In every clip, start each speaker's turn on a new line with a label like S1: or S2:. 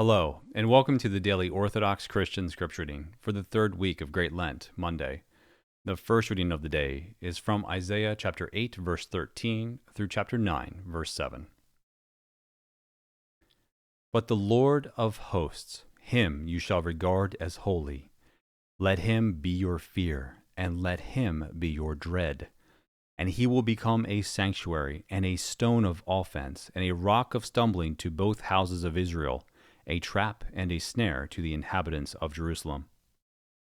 S1: Hello, and welcome to the daily Orthodox Christian scripture reading for the third week of Great Lent, Monday. The first reading of the day is from Isaiah chapter 8, verse 13 through chapter 9, verse 7. But the Lord of hosts, him you shall regard as holy. Let him be your fear, and let him be your dread. And he will become a sanctuary, and a stone of offense, and a rock of stumbling to both houses of Israel, a trap and a snare to the inhabitants of Jerusalem.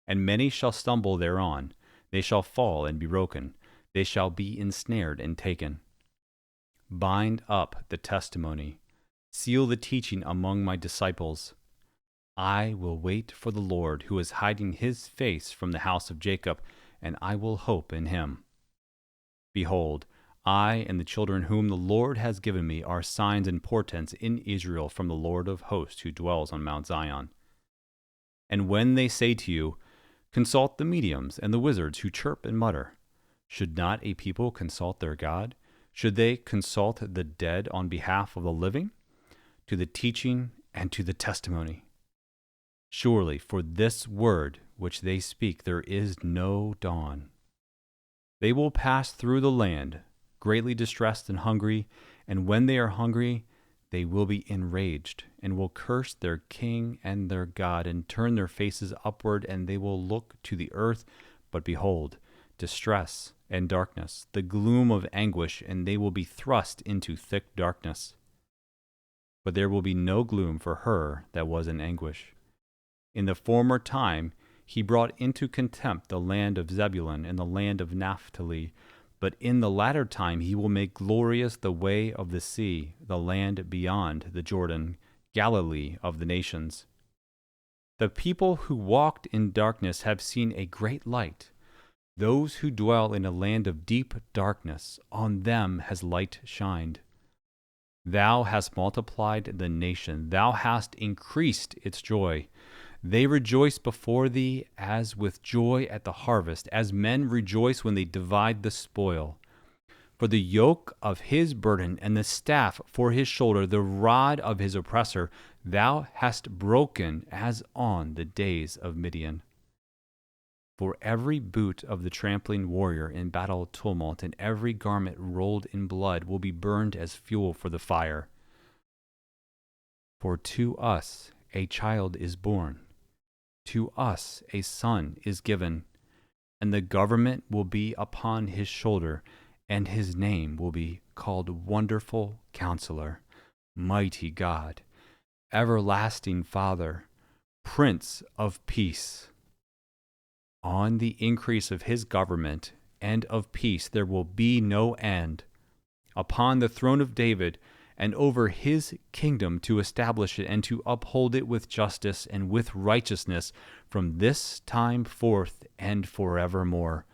S1: And many shall stumble thereon, they shall fall and be broken, they shall be ensnared and taken. Bind up the testimony, seal the teaching among my disciples. I will wait for the Lord, who is hiding his face from the house of Jacob, and I will hope in him. Behold, I and the children whom the Lord has given me are signs and portents in Israel from the Lord of hosts who dwells on Mount Zion. And when they say to you, consult the mediums and the wizards who chirp and mutter, should not a people consult their God? Should they consult the dead on behalf of the living? To the teaching and to the testimony. Surely for this word which they speak there is no dawn. They will pass through the land, greatly distressed and hungry, and when they are hungry, they will be enraged, and will curse their king and their God, and turn their faces upward, and they will look to the earth. But behold, distress and darkness, the gloom of anguish, and they will be thrust into thick darkness. But there will be no gloom for her that was in anguish. In the former time he brought into contempt the land of Zebulun and the land of Naphtali, but in the latter time he will make glorious the way of the sea, the land beyond the Jordan, Galilee of the nations. The people who walked in darkness have seen a great light. Those who dwell in a land of deep darkness, on them has light shined. Thou hast multiplied the nation, thou hast increased its joy. They rejoice before thee as with joy at the harvest, as men rejoice when they divide the spoil. For the yoke of his burden and the staff for his shoulder, the rod of his oppressor, thou hast broken as on the days of Midian. For every boot of the trampling warrior in battle tumult and every garment rolled in blood will be burned as fuel for the fire. For to us a child is born. To us a son is given, and the government will be upon his shoulder, and his name will be called Wonderful Counselor, Mighty God, Everlasting Father, Prince of Peace. On the increase of his government and of peace there will be no end, upon the throne of David, and over his kingdom, to establish it and to uphold it with justice and with righteousness from this time forth and forevermore.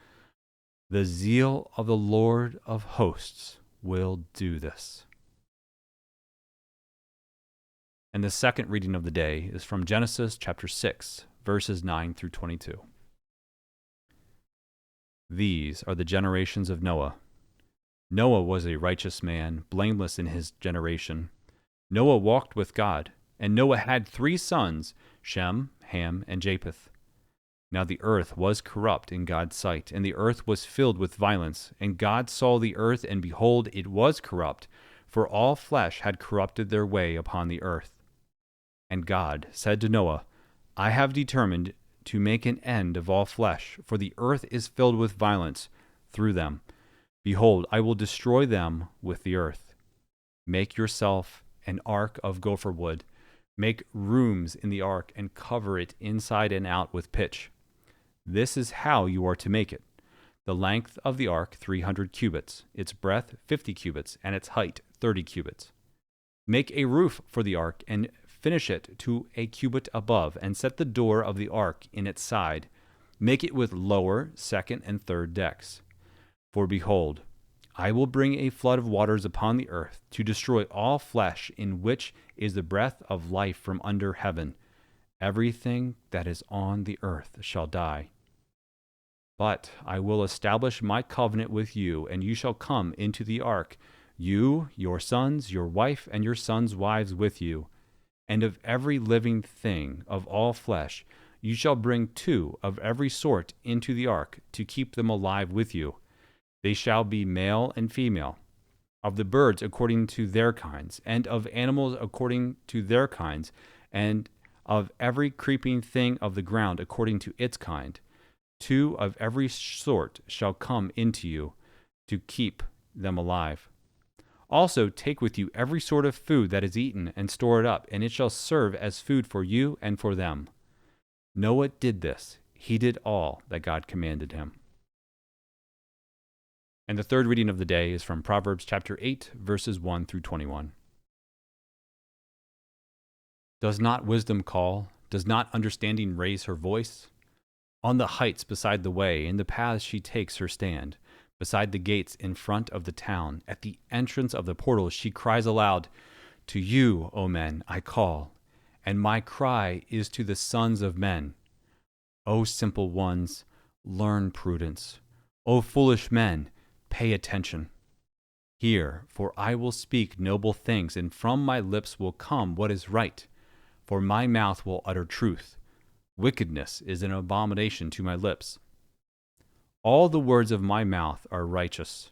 S1: The zeal of the Lord of hosts will do this. And the second reading of the day is from Genesis chapter 6, verses 9 through 22. These are the generations of Noah. Noah was a righteous man, blameless in his generation. Noah walked with God, and Noah had 3 sons, Shem, Ham, and Japheth. Now the earth was corrupt in God's sight, and the earth was filled with violence. And God saw the earth, and behold, it was corrupt, for all flesh had corrupted their way upon the earth. And God said to Noah, I have determined to make an end of all flesh, for the earth is filled with violence through them. Behold, I will destroy them with the earth. Make yourself an ark of gopher wood. Make rooms in the ark and cover it inside and out with pitch. This is how you are to make it. The length of the ark 300 cubits, its breadth 50 cubits, and its height 30 cubits. Make a roof for the ark and finish it to a cubit above, and set the door of the ark in its side. Make it with lower, second, and third decks. For behold, I will bring a flood of waters upon the earth to destroy all flesh, in which is the breath of life from under heaven. Everything that is on the earth shall die. But I will establish my covenant with you, and you shall come into the ark, you, your sons, your wife, and your sons' wives with you. and of every living thing of all flesh you shall bring 2 of every sort into the ark, to keep them alive with you. They shall be male and female, of the birds according to their kinds, and of animals according to their kinds, and of every creeping thing of the ground according to its kind. 2 of every sort shall come into you, to keep them alive. Also take with you every sort of food that is eaten, and store it up, and it shall serve as food for you and for them. Noah did this. He did all that God commanded him. And the third reading of the day is from Proverbs chapter 8, verses 1 through 21. Does not wisdom call? Does not understanding raise her voice? On the heights beside the way, in the paths she takes her stand. Beside the gates in front of the town, at the entrance of the portals, she cries aloud, "To you, O men, I call, and my cry is to the sons of men. O simple ones, learn prudence. O foolish men, pay attention. Hear, for I will speak noble things, and from my lips will come what is right, for my mouth will utter truth. Wickedness is an abomination to my lips. All the words of my mouth are righteous.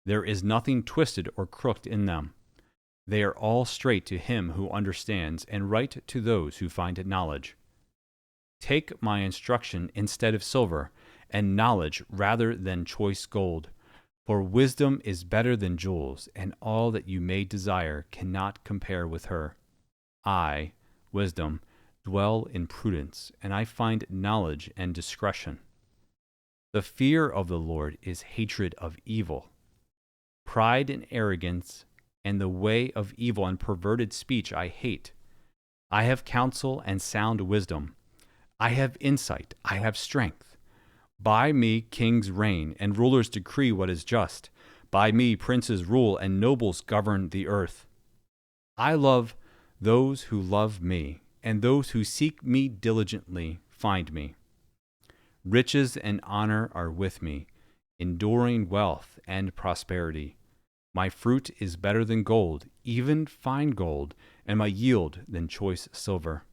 S1: There is nothing twisted or crooked in them. They are all straight to him who understands, and right to those who find knowledge. Take my instruction instead of silver, and knowledge rather than choice gold. For wisdom is better than jewels, and all that you may desire cannot compare with her. I, wisdom, dwell in prudence, and I find knowledge and discretion. The fear of the Lord is hatred of evil. Pride and arrogance, and the way of evil and perverted speech I hate. I have counsel and sound wisdom. I have insight, I have strength. By me kings reign, and rulers decree what is just. By me princes rule, and nobles govern the earth. I love those who love me, and those who seek me diligently find me. Riches and honor are with me, enduring wealth and prosperity. My fruit is better than gold, even fine gold, and my yield than choice silver.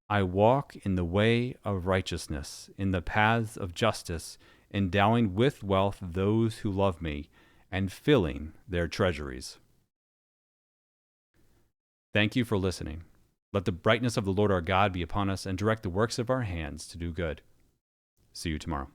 S1: I walk in the way of righteousness, in the paths of justice, endowing with wealth those who love me, and filling their treasuries. Thank you for listening. Let the brightness of the Lord our God be upon us, and direct the works of our hands to do good. See you tomorrow.